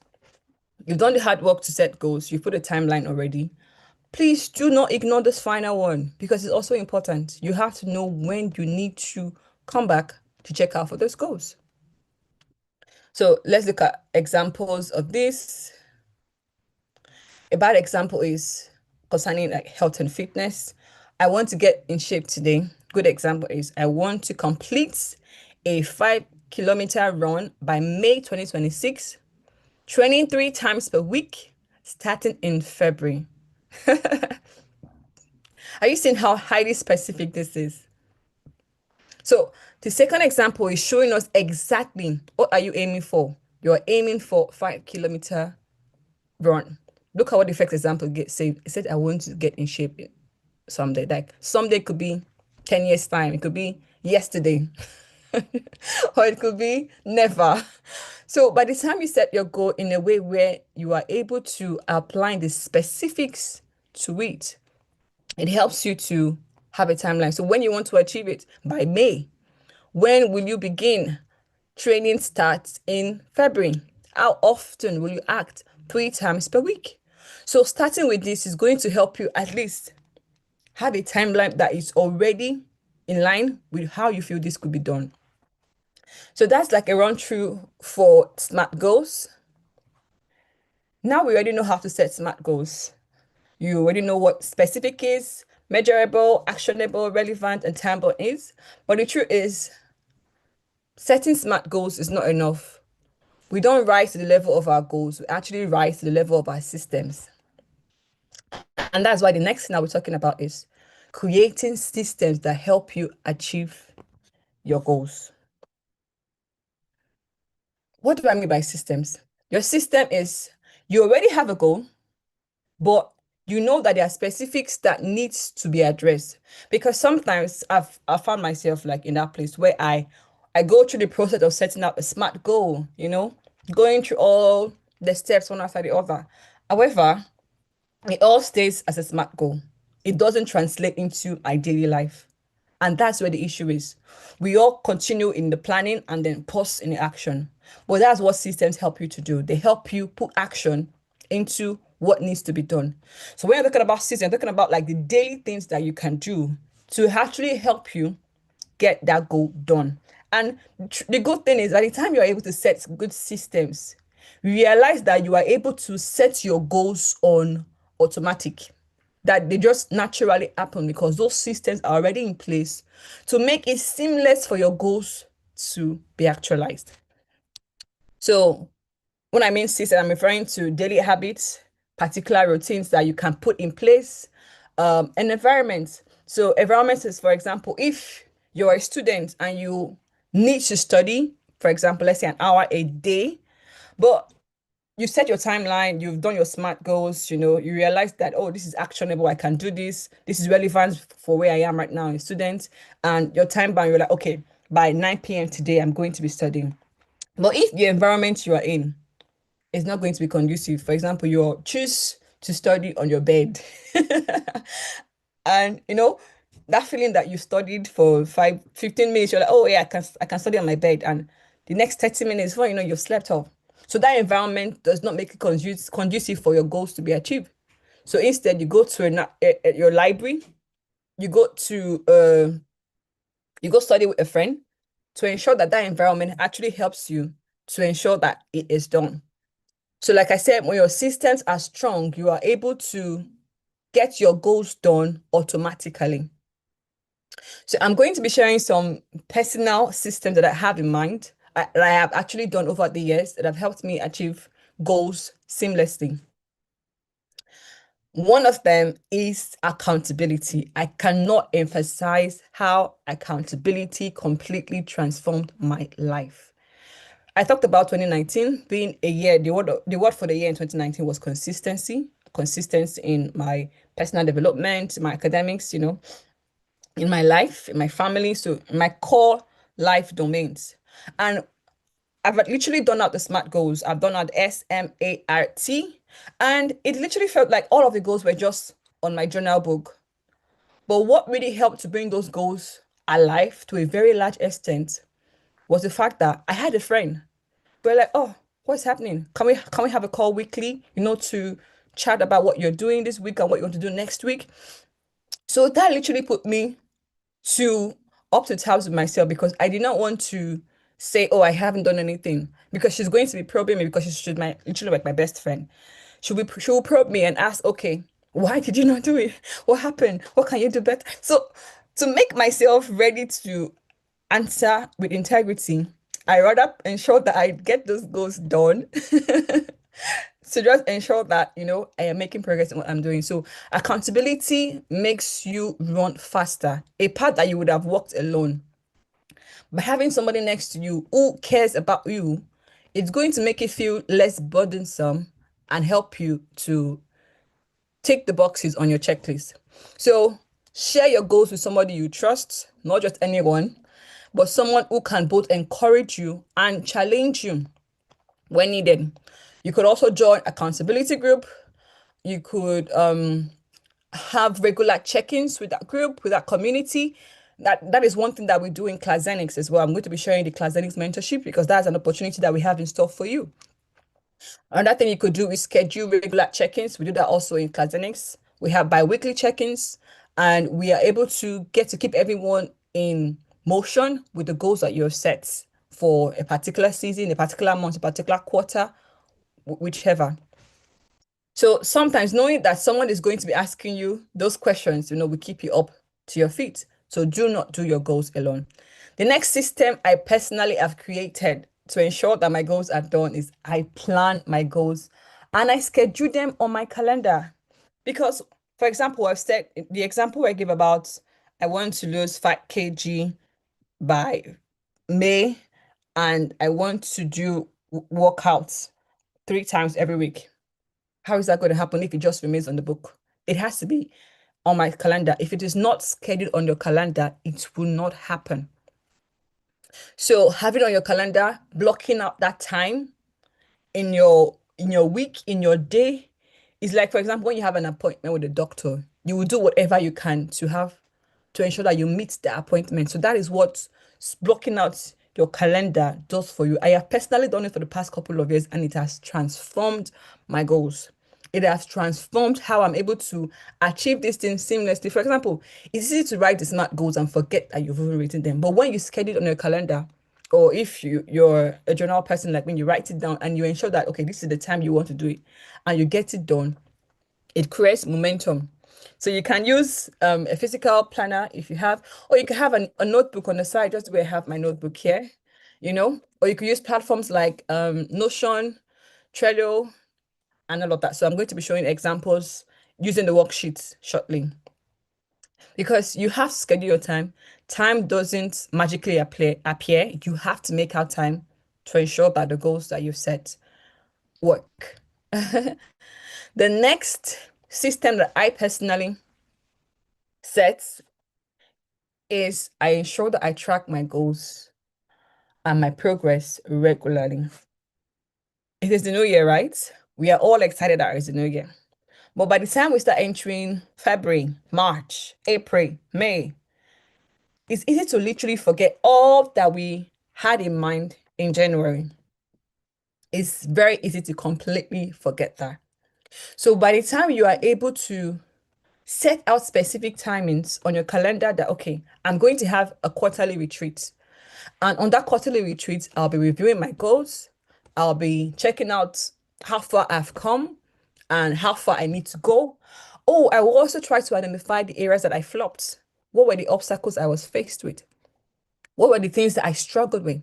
You've done the hard work to set goals, you've put a timeline already. Please do not ignore this final one because it's also important. You have to know when you need to come back to check out for those goals. So let's look at examples of this. A bad example is concerning like health and fitness. I want to get in shape today. Good example is I want to complete a 5 kilometer run by May 2026, training 3 times per week, starting in February. Are you seeing how highly specific this is? So the second example is showing us exactly what are you aiming for. You're aiming for 5 kilometer run. Look at what the first example said. It said I want to get in shape someday. Like someday could be 10 years time. It could be yesterday. Or it could be never. So by the time you set your goal in a way where you are able to apply the specifics to it, It helps you to have a timeline. So when you want to achieve it by May, when will you begin? Training starts in February. How often will you act? 3 times per week. So starting with this is going to help you at least have a timeline that is already in line with how you feel this could be done. So that's like a run through for SMART goals. Now we already know how to set SMART goals. You already know what specific is, measurable, actionable, relevant, and timeable is. But the truth is, setting SMART goals is not enough. We don't rise to the level of our goals, we actually rise to the level of our systems. And that's why the next thing that we're talking about is creating systems that help you achieve your goals. What do I mean by systems? Your system is you already have a goal, but you know that there are specifics that needs to be addressed. Because sometimes I found myself like in that place where I go through the process of setting up a SMART goal, going through all the steps one after the other. However, it all stays as a SMART goal. It doesn't translate into my daily life. And that's where the issue is. We all continue in the planning and then pause in the action. But that's what systems help you to do. They help you put action into what needs to be done. So when you're talking about systems, you're talking about like the daily things that you can do to actually help you get that goal done. And the good thing is, by the time you're able to set good systems, you realize that you are able to set your goals on automatic, that they just naturally happen because those systems are already in place to make it seamless for your goals to be actualized. So when I mean system, I'm referring to daily habits, particular routines that you can put in place, and environment. So environment is, for example, if you're a student and you need to study, for example, let's say an hour a day, but you set your timeline, you've done your SMART goals, you realize that, oh, this is actionable, I can do this, this is relevant for where I am right now, a student, and your time bound, you're like, okay, by 9 p.m. today, I'm going to be studying. But if the environment you are in is not going to be conducive, for example, you choose to study on your bed, and that feeling that you studied for 15 minutes, you're like, oh yeah, I can study on my bed, and the next 30 minutes, well, you've slept off. So that environment does not make it conducive for your goals to be achieved. So instead, you go to your library, you go to you go study with a friend to ensure that that environment actually helps you to ensure that it is done. So like I said, when your systems are strong, you are able to get your goals done automatically. So I'm going to be sharing some personal systems that I have in mind, that I have actually done over the years that have helped me achieve goals seamlessly. One of them is accountability. I cannot emphasize how accountability completely transformed my life. I talked about 2019 being a year, the word for the year in 2019 was consistency, consistency in my personal development, my academics, in my life, in my family, so in my core life domains. And I've literally done out the SMART goals. I've done out SMART, and it literally felt like all of the goals were just on my journal book. But what really helped to bring those goals alive to a very large extent was the fact that I had a friend. We're like, oh, what's happening? Can we have a call weekly, to chat about what you're doing this week and what you want to do next week? So that literally put me to up to tabs with myself because I did not want to say, oh, I haven't done anything because she's going to be probing me because she's my literally like my best friend. She will probe me and ask, okay, why did you not do it? What happened? What can you do better? So to make myself ready to answer with integrity, I rather ensure that I get those goals done. So just ensure that, I am making progress in what I'm doing. So accountability makes you run faster. A part that you would have walked alone. By having somebody next to you who cares about you, it's going to make it feel less burdensome and help you to tick the boxes on your checklist. So share your goals with somebody you trust, not just anyone, but someone who can both encourage you and challenge you when needed. You could also join accountability group. You could have regular check-ins with that group, with that community. That is one thing that we do in Clazenix as well. I'm going to be sharing the Clazenix mentorship because that's an opportunity that we have in store for you. Another thing you could do is schedule regular check-ins. We do that also in Clazenix. We have bi-weekly check-ins, and we are able to get to keep everyone in motion with the goals that you have set for a particular season, a particular month, a particular quarter, whichever. So sometimes knowing that someone is going to be asking you those questions, will keep you up to your feet. So do not do your goals alone. The next system I personally have created to ensure that my goals are done is I plan my goals and I schedule them on my calendar. Because, for example, I've said the example I give about I want to lose 5 kg by May and I want to do workouts 3 times every week. How is that going to happen if it just remains on the book? It has to be on my calendar. If it is not scheduled on your calendar, it will not happen. So have it on your calendar, blocking out that time in your week, in your day. Is like, for example, when you have an appointment with a doctor, you will do whatever you can to ensure that you meet the appointment. So that is what blocking out your calendar does for you. I have personally done it for the past couple of years and it has transformed my goals. It has transformed how I'm able to achieve these things seamlessly. For example, it's easy to write the SMART goals and forget that you've even written them. But when you schedule it on your calendar, or if you're a journal person like when you write it down and you ensure that, okay, this is the time you want to do it and you get it done, it creates momentum. So you can use a physical planner if you have, or you can have a notebook on the side, just where I have my notebook here, or you could use platforms like Notion, Trello, and all of that. So I'm going to be showing examples using the worksheets shortly because you have to schedule your time. Time doesn't magically appear. You have to make out time to ensure that the goals that you've set work. The next system that I personally set is I ensure that I track my goals and my progress regularly. It is the new year, right? We are all excited that it's the new year. But by the time we start entering February, March, April, May, it's easy to literally forget all that we had in mind in January. It's very easy to completely forget that. So by the time you are able to set out specific timings on your calendar that, okay, I'm going to have a quarterly retreat. And on that quarterly retreat, I'll be reviewing my goals. I'll be checking out how far I've come and how far I need to go. Oh, I will also try to identify the areas that I flopped. What were the obstacles I was faced with? What were the things that I struggled with?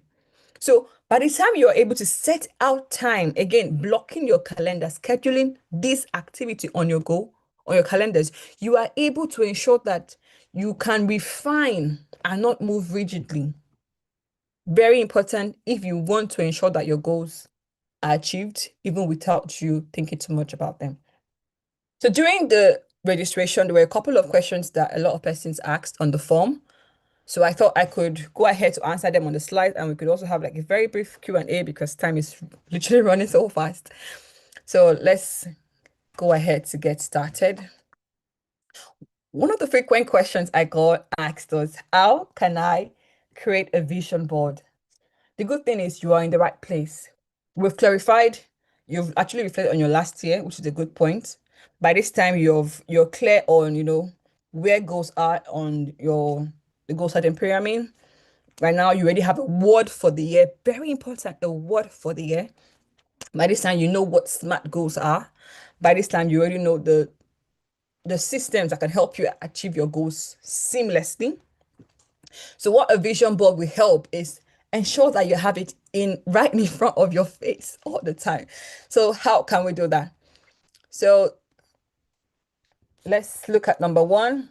So by the time you're able to set out time, again, blocking your calendar, scheduling this activity on your goal, on your calendars, you are able to ensure that you can refine and not move rigidly. Very important if you want to ensure that your goals are achieved, even without you thinking too much about them. So during the registration, there were a couple of questions that a lot of persons asked on the form. So I thought I could go ahead to answer them on the slide, and we could also have like a very brief Q&A because time is literally running so fast. So let's go ahead to get started. One of the frequent questions I got asked was, how can I create a vision board? The good thing is you are in the right place. We've clarified, you've actually reflected on your last year, which is a good point. By this time, you're clear on, where goals are on the goal setting pyramid. Right now, you already have a word for the year. Very important, the word for the year. By this time, you know what SMART goals are. By this time, you already know the systems that can help you achieve your goals seamlessly. So what a vision board will help is ensure that you have it right in front of your face all the time. So how can we do that? So let's look at number one.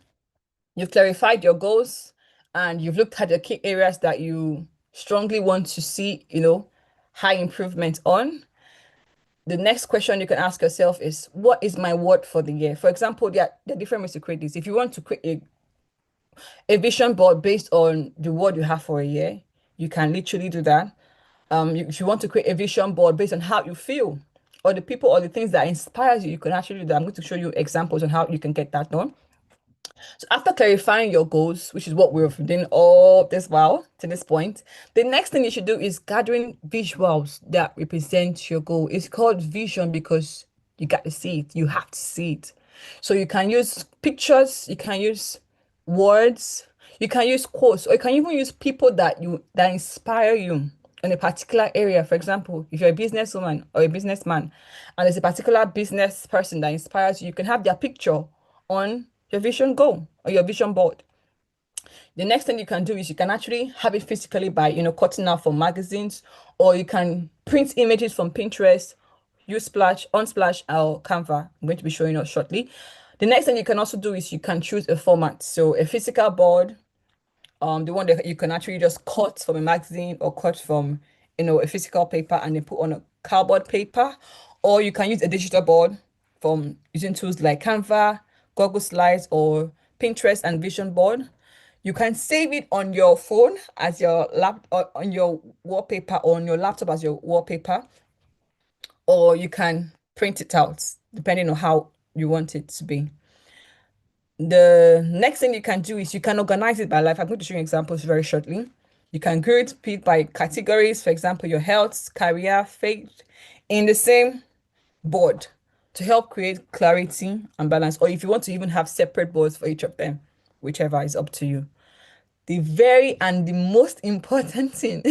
You've clarified your goals and you've looked at the key areas that you strongly want to see, high improvement on. The next question you can ask yourself is, what is my word for the year? For example, there are different ways to create this. If you want to create a vision board based on the word you have for a year, you can literally do that. If you want to create a vision board based on how you feel, or the people or the things that inspires you, you can actually do that. I'm going to show you examples on how you can get that done. So after clarifying your goals, which is what we've been doing all this while to this point, the next thing you should do is gathering visuals that represent your goal. It's called vision because you got to see it. You have to see it. So you can use pictures, you can use words, you can use quotes, or you can even use people that inspire you in a particular area. For example, if you're a businesswoman or a businessman, and there's a particular business person that inspires you, you can have their picture on your vision goal or your vision board. The next thing you can do is you can actually have it physically by, cutting out from magazines, or you can print images from Pinterest, use Splash, Unsplash, or Canva. I'm going to be showing us shortly. The next thing you can also do is you can choose a format. So a physical board, the one that you can actually just cut from a magazine or cut from, a physical paper and then put on a cardboard paper, or you can use a digital board from using tools like Canva, Google Slides, or Pinterest and Vision Board. You can save it on your phone as your or on your wallpaper, or on your laptop as your wallpaper, or you can print it out depending on how you want it to be. The next thing you can do is you can organize it by life. I'm going to show you examples very shortly. You can group it by categories, for example, your health, career, faith, in the same board to help create clarity and balance. Or if you want to even have separate boards for each of them, whichever is up to you. The very and the most important thing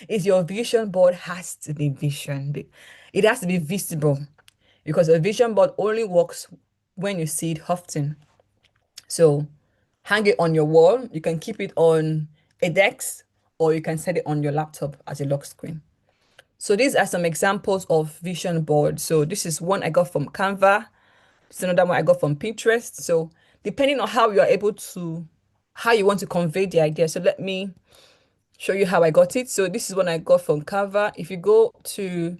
is your vision board has to be vision. It has to be visible because a vision board only works when you see it often. So hang it on your wall. You can keep it on a desk, or you can set it on your laptop as a lock screen. So these are some examples of vision board. So this is one I got from Canva. It's another one I got from Pinterest. So depending on how you are able to, how you want to convey the idea. So let me show you how I got it. So this is one I got from Canva. If you go to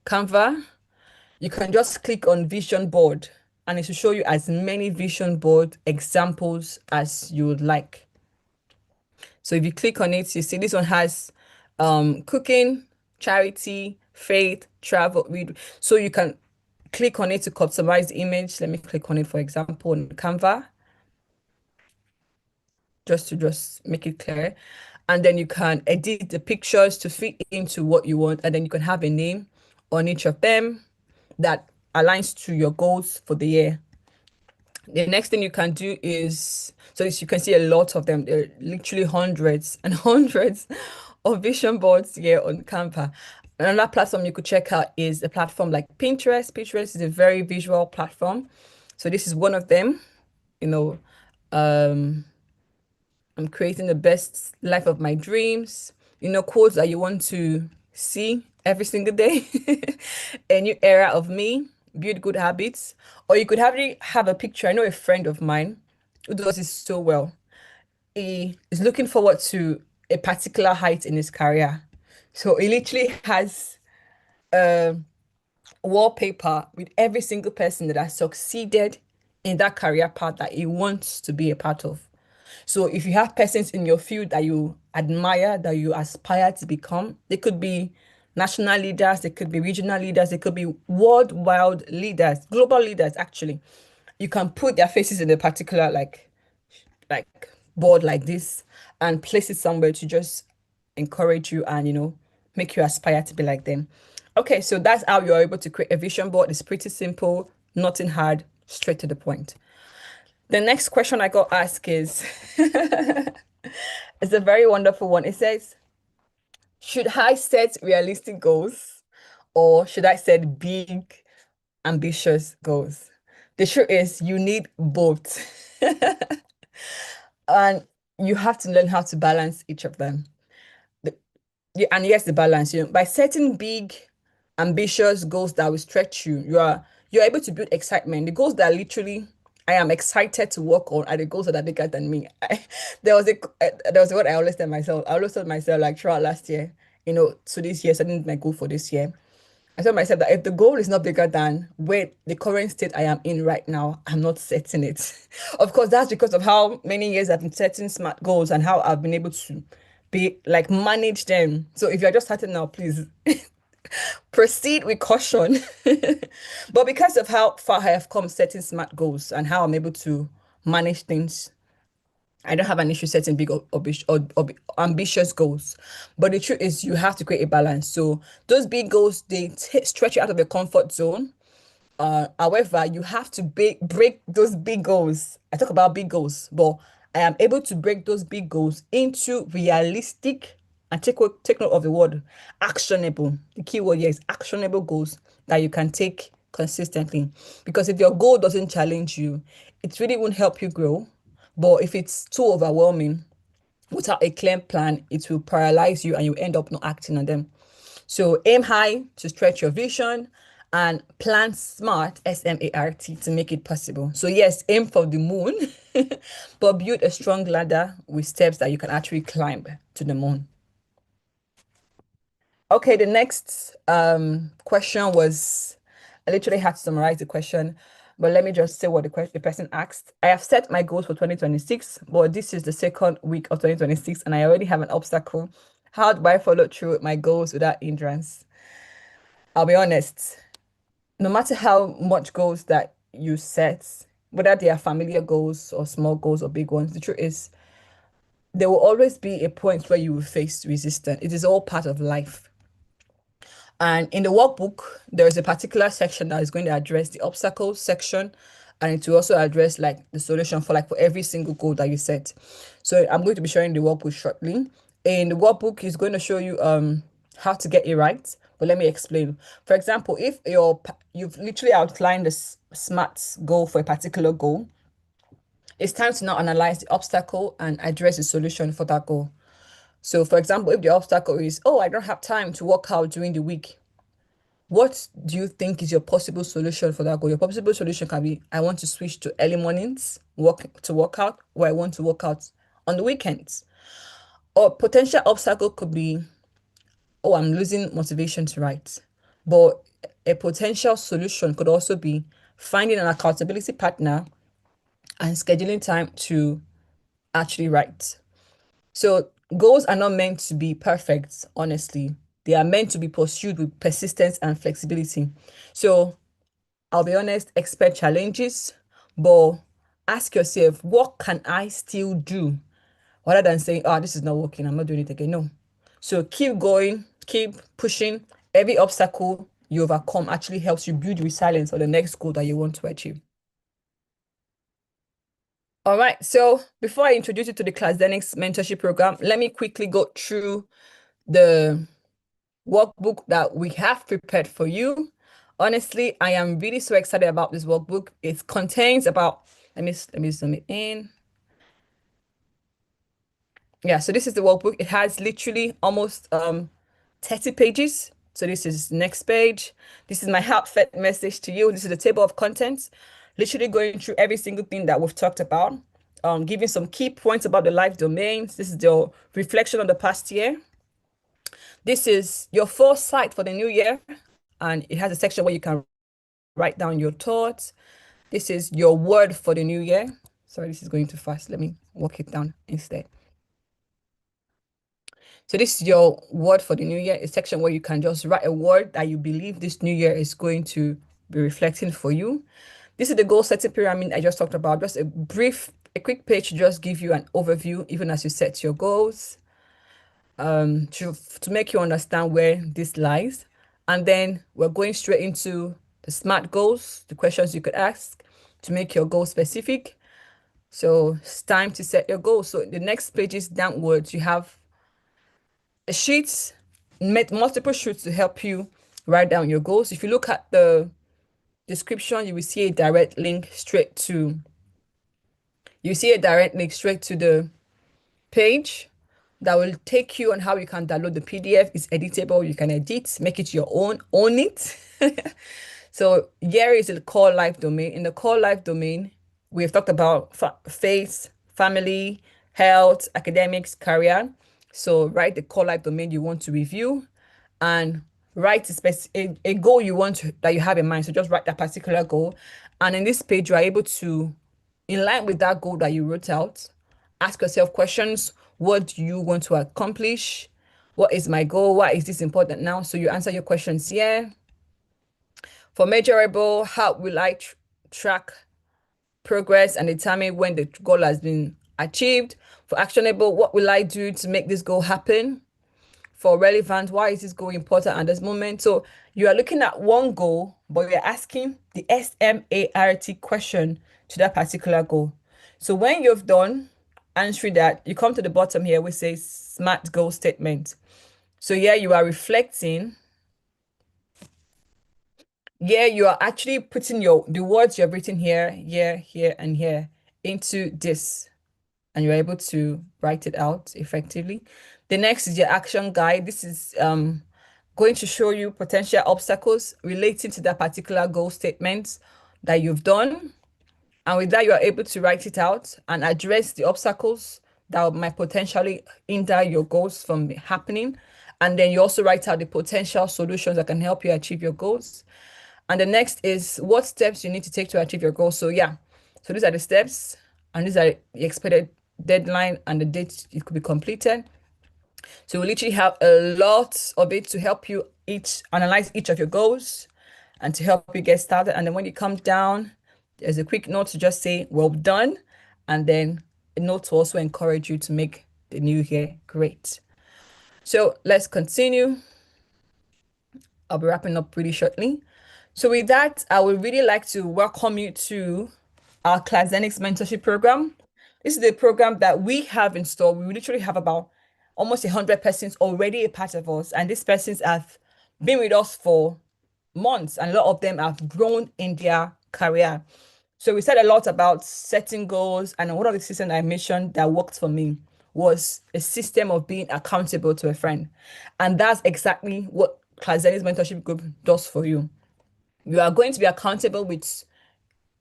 Canva, you can just click on vision board and it will show you as many vision board examples as you would like. So if you click on it, you see this one has cooking, charity, faith, travel, read. So you can click on it to customize the image. Let me click on it, for example, on Canva, just to make it clear. And then you can edit the pictures to fit into what you want. And then you can have a name on each of them that aligns to your goals for the year. The next thing you can do is, so as you can see a lot of them, there are literally hundreds and hundreds of vision boards here on Canva. Another platform you could check out is a platform like Pinterest. Pinterest is a very visual platform. So this is one of them, you know, um, I'm creating the best life of my dreams, quotes that you want to see every single day. A new era of me, build good habits. Or you could have a picture. I know a friend of mine who does this so well. He is looking forward to a particular height in his career. So he literally has a wallpaper with every single person that has succeeded in that career path that he wants to be a part of. So if you have persons in your field that you admire, that you aspire to become, they could be national leaders, they could be regional leaders, they could be worldwide leaders, global leaders, actually. You can put their faces in a particular like board like this and place it somewhere to just encourage you and make you aspire to be like them. Okay, so that's how you're able to create a vision board. It's pretty simple, nothing hard, straight to the point. The next question I got asked is it's a very wonderful one. It says, should I set realistic goals or should I set big, ambitious goals? The truth is you need both. And you have to learn how to balance each of them. Yeah, and yes, the balance, by setting big, ambitious goals that will stretch you, you're able to build excitement. The goals that literally I am excited to work on are the goals that are bigger than me. There was what I always tell myself. I always told myself like throughout last year, so this year, setting my goal for this year. I told myself that if the goal is not bigger than where the current state I am in right now, I'm not setting it. Of course, that's because of how many years I've been setting smart goals and how I've been able to be like manage them. So if you're just starting now, please Proceed with caution. But because of how far I have come setting smart goals and how I'm able to manage things, I don't have an issue setting big ambitious goals. But the truth is, you have to create a balance. So those big goals, they stretch you out of your comfort zone. However, you have to break those big goals. I talk about big goals, but I am able to break those big goals into realistic, and take note of the word actionable. The key word here is actionable goals that you can take consistently. Because if your goal doesn't challenge you, it really won't help you grow. But if it's too overwhelming, without a clear plan, it will paralyze you and you end up not acting on them. So aim high to stretch your vision and plan smart, SMART, to make it possible. So yes, aim for the moon, but build a strong ladder with steps that you can actually climb to the moon. Okay, the next question was, I literally had to summarize the question, but let me just say what the person asked. I have set my goals for 2026, but this is the second week of 2026 and I already have an obstacle. How do I follow through with my goals without hindrance? I'll be honest, no matter how much goals that you set, whether they are familiar goals or small goals or big ones, the truth is there will always be a point where you will face resistance. It is all part of life. And in the workbook, there is a particular section that is going to address the obstacles section, and it will also address like the solution for like for every single goal that you set. So I'm going to be sharing the workbook shortly. In the workbook, is going to show you how to get it right. But let me explain. For example, if you've literally outlined the SMART goal for a particular goal, it's time to now analyze the obstacle and address the solution for that goal. So, for example, if the obstacle is, oh, I don't have time to work out during the week, what do you think is your possible solution for that goal? Your possible solution can be, I want to switch to early mornings, work out, or I want to work out on the weekends. Or potential obstacle could be, oh, I'm losing motivation to write. But a potential solution could also be finding an accountability partner and scheduling time to actually write. So goals are not meant to be perfect, honestly. They are meant to be pursued with persistence and flexibility. So I'll be honest, expect challenges, but ask yourself, what can I still do? Rather than saying, oh, this is not working, I'm not doing it again. No. So keep going, keep pushing. Every obstacle you overcome actually helps you build resilience for the next goal that you want to achieve. All right. So before I introduce you to the ClassDenix mentorship program, let me quickly go through the workbook that we have prepared for you. Honestly, I am really so excited about this workbook. It contains about, let me zoom it in. Yeah, so this is the workbook. It has literally almost 30 pages. So this is next page. This is my heartfelt message to you. This is the table of contents, literally going through every single thing that we've talked about, giving some key points about the life domains. This is the reflection on the past year. This is your foresight for the new year, and it has a section where you can write down your thoughts. This is your word for the new year. Sorry, this is going too fast. Let me walk it down instead. So this is your word for the new year, a section where you can just write a word that you believe this new year is going to be reflecting for you. This is the goal setting pyramid I just talked about. Just a quick page to just give you an overview, even as you set your goals, to make you understand where this lies. And then we're going straight into the SMART goals, the questions you could ask to make your goal specific. So it's time to set your goals. So the next page is downwards. You have sheets, multiple sheets to help you write down your goals. If you look at the description, you will see a direct link straight to the page that will take you on how you can download the PDF. It's editable. You can edit, make it your own it. So here is the core life domain. In the core life domain, we have talked about faith, family, health, academics, career. So write the core life domain you want to review and write a goal that you have in mind. So just write that particular goal. And in this page, you are able to, in line with that goal that you wrote out, ask yourself questions. What do you want to accomplish? What is my goal? Why is this important now? So you answer your questions here. For measurable, how will I track progress and determine when the goal has been achieved? For actionable, what will I do to make this goal happen? For relevant, why is this goal important at this moment? So you are looking at one goal, but you're asking the SMART question to that particular goal. So when you've done answering that, you come to the bottom here, which says SMART goal statement. So yeah, you are reflecting. Yeah, you are actually putting the words you've written here, and here into this, and you're able to write it out effectively. The next is your action guide. This is going to show you potential obstacles relating to that particular goal statement that you've done. And with that, you are able to write it out and address the obstacles that might potentially hinder your goals from happening. And then you also write out the potential solutions that can help you achieve your goals. And the next is what steps you need to take to achieve your goals. So yeah, so these are the steps, and these are the expected deadline and the date it could be completed. So we literally have a lot of it to help you analyze each of your goals and to help you get started. And then when you come down, there's a quick note to just say, well done. And then a note to also encourage you to make the new year great. So let's continue. I'll be wrapping up pretty shortly. So with that, I would really like to welcome you to our Clazenix mentorship program. This is the program that we have in store. We literally have about almost 100 persons already a part of us, and these persons have been with us for months, and a lot of them have grown in their career. So we said a lot about setting goals, and one of the systems I mentioned that worked for me was a system of being accountable to a friend. And that's exactly what Clazenix mentorship group does for you. You are going to be accountable with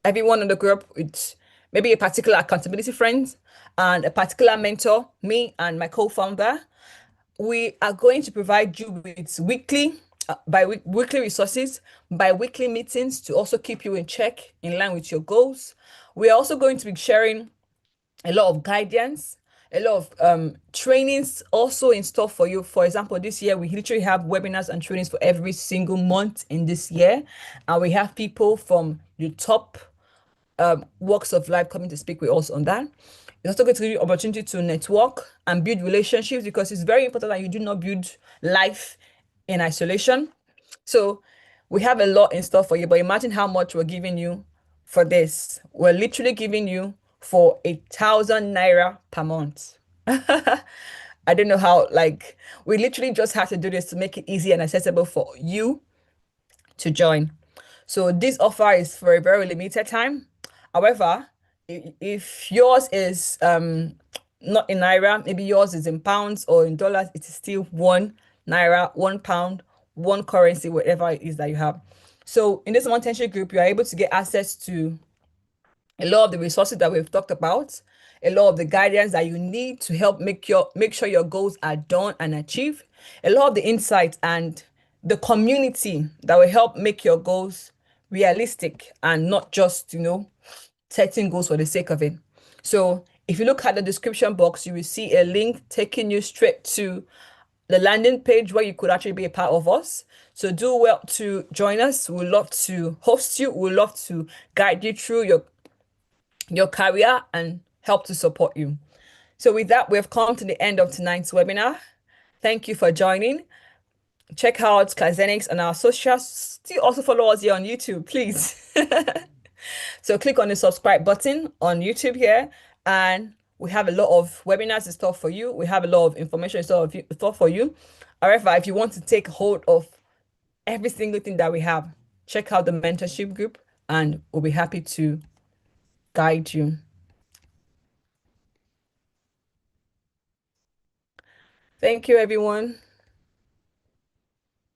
everyone in the group, with maybe a particular accountability friend and a particular mentor, me and my co-founder. We are going to provide you with weekly resources, bi-weekly meetings to also keep you in check in line with your goals. We are also going to be sharing a lot of guidance, a lot of trainings also in store for you. For example, this year we literally have webinars and trainings for every single month in this year, and we have people from the top walks of life coming to speak with us on that. It's also going to give you opportunity to network and build relationships, because it's very important that you do not build life in isolation. So we have a lot in store for you, but imagine how much we're giving you for this. We're literally giving you for 1,000 naira per month. I don't know how, like, we literally just have to do this to make it easy and accessible for you to join. So this offer is for a very limited time. However, if yours is not in naira, maybe yours is in pounds or in dollars, it is still 1 naira, 1 pound, one currency, whatever it is that you have. So in this mentorship group, you are able to get access to a lot of the resources that we've talked about, a lot of the guidance that you need to help make sure your goals are done and achieved, a lot of the insights and the community that will help make your goals realistic and not just, setting goals for the sake of it. So if you look at the description box, you will see a link taking you straight to the landing page where you could actually be a part of us. So do well to join us. We'd love to host you. We'd love to guide you through your career and help to support you. So with that, we've come to the end of tonight's webinar. Thank you for joining. Check out Clazenix on our socials. Still also follow us here on YouTube, please. So click on the subscribe button on YouTube here, and we have a lot of webinars and stuff for you. We have a lot of information and stuff for you. However, if you want to take hold of every single thing that we have, check out the mentorship group and we'll be happy to guide you. Thank you, everyone.